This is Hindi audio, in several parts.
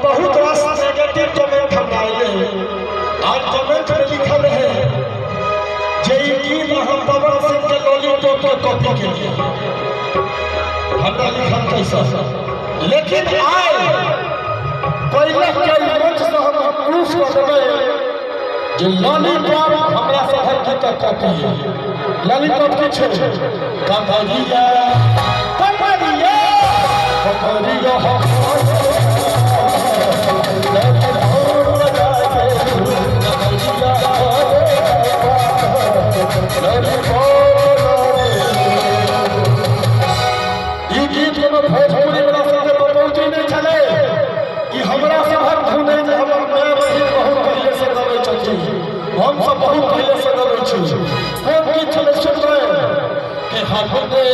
बहुत रास नेगेटिव कमेंट हम आए आज कमेंट में लिखल है जय गीत हम पवन सिंह के लॉलीपॉप के कॉपी के लिए हमरा लिखल कैसा लेकिन आए पहले के मंच से हम प्रूफ कर देबै जे लॉलीपॉप हमरा शहर की कॉपी है। लॉलीपॉप की छे कमरिया कमरिया कमरिया ई गीत में भोजपुरी वाला सबके बतौती नहीं चले कि हमरा शहर घूमे जे हमर माय बहिन बहुत पहले से गबै छथिन हम सब बहुत पहले से गबै छी कोन गीत चले सुनबै कि हमने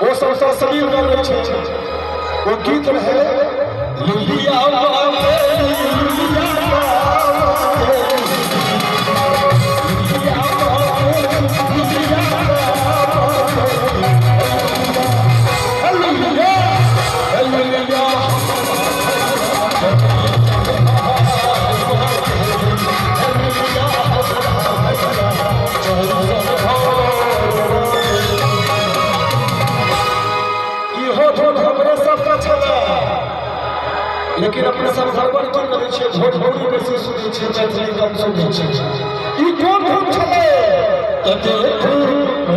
वो संसार सभी गाने छे वो गीत रहे लुलिया लेकिन अपने सब गड़बड़ कर रहे छे भोजपुरी बेसी सुनै छे मैथिली कम सुनै छे ई कोन धुन छले त देखू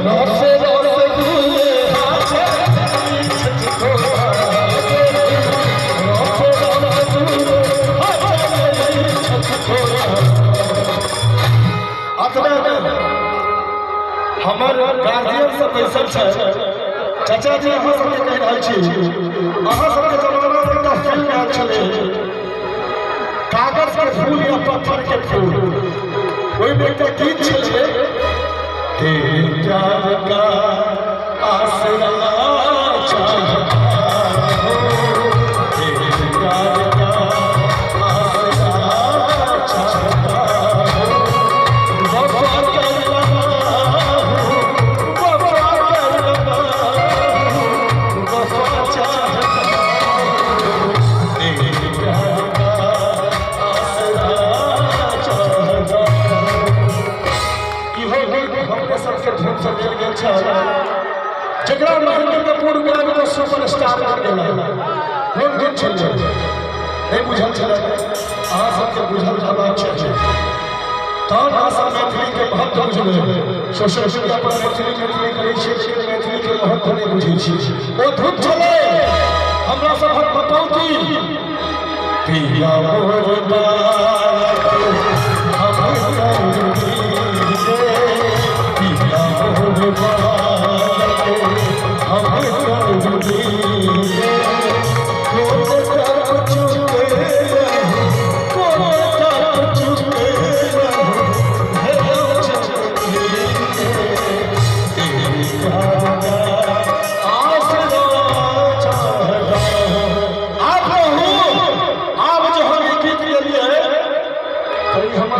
रसे रसे गुले हाथे हमर गार्जियन सब बैसल छै चाचा जी अहाँ सबके कहि रहल छी अहाँ सबके जमाना में एकटा फिल्म आयल छलै कागज के फूल या पत्थर के फूल ओहि में एकटा गीत छलै तेरे प्यार का आसरा चाहता हूं तेरे प्यार का आसरा चाहता जगरा महीने में पूर्व में सुपरस्टार बन गेला कोन दिन छले नहीं बुझल छले अहाँ सबके बुझल रहबाक चाही तहन भाषा मैथिली के महत्व बुझबै सोशल मीडिया पर मैथिली करै छी लेकिन मैथिली के महत्व नहीं बुझै छी ओ धुन छले हमरा सबहक बतौती पिया मोरबा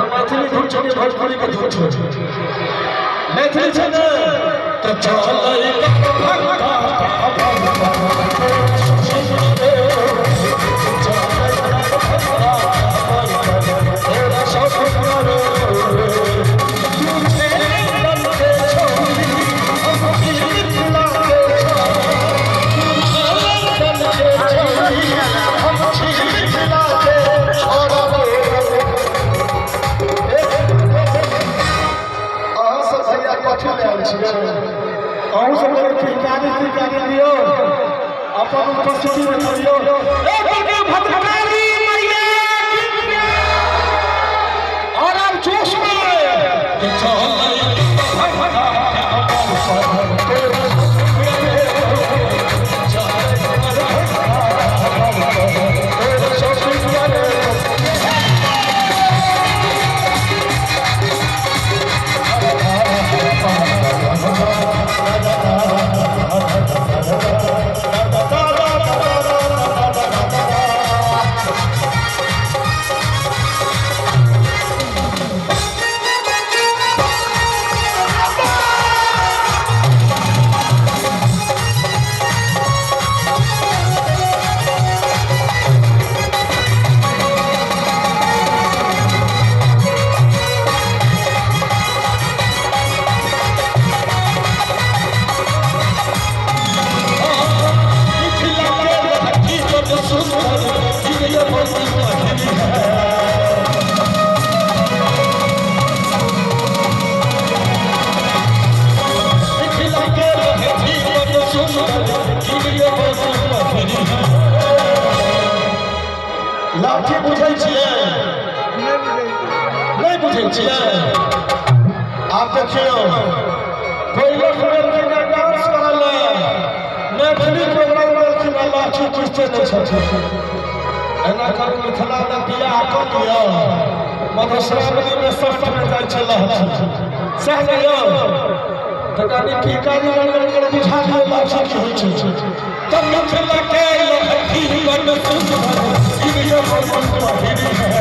भोजपुरी के धुन छे मैथिली छे ने त चलै अहूँ सब पिचकारी दियो अपन उपस्थिति में करियो भद्रकाली मैया और अब जोश में लाठी बुझे छिए नहीं बुझे छिए आप देखियो कोई लोग डांस करल मैथिली प्रोग्राम में लाठी बुझते नहीं छथिन एना कर मिथिला में बियाह क दियो मधुश्रावणी में सष्ट में जाय छै लहठी सह दियो त कनी टीका लगा बुझा दियो लाठी की होय छै तब मिथिला के लहठी मन सुंदर इनियो मन पहिरी है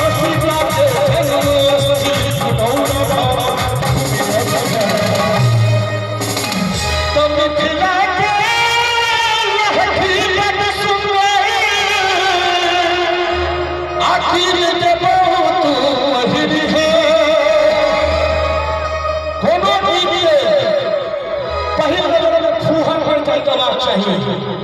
असीता के लहठी सुनौना तब मिथिला के लहठी मन सुंदर आखिर के बहुत पहिरी है कोनो चीज पहिल नजर में फूहर पर चलना चाहिए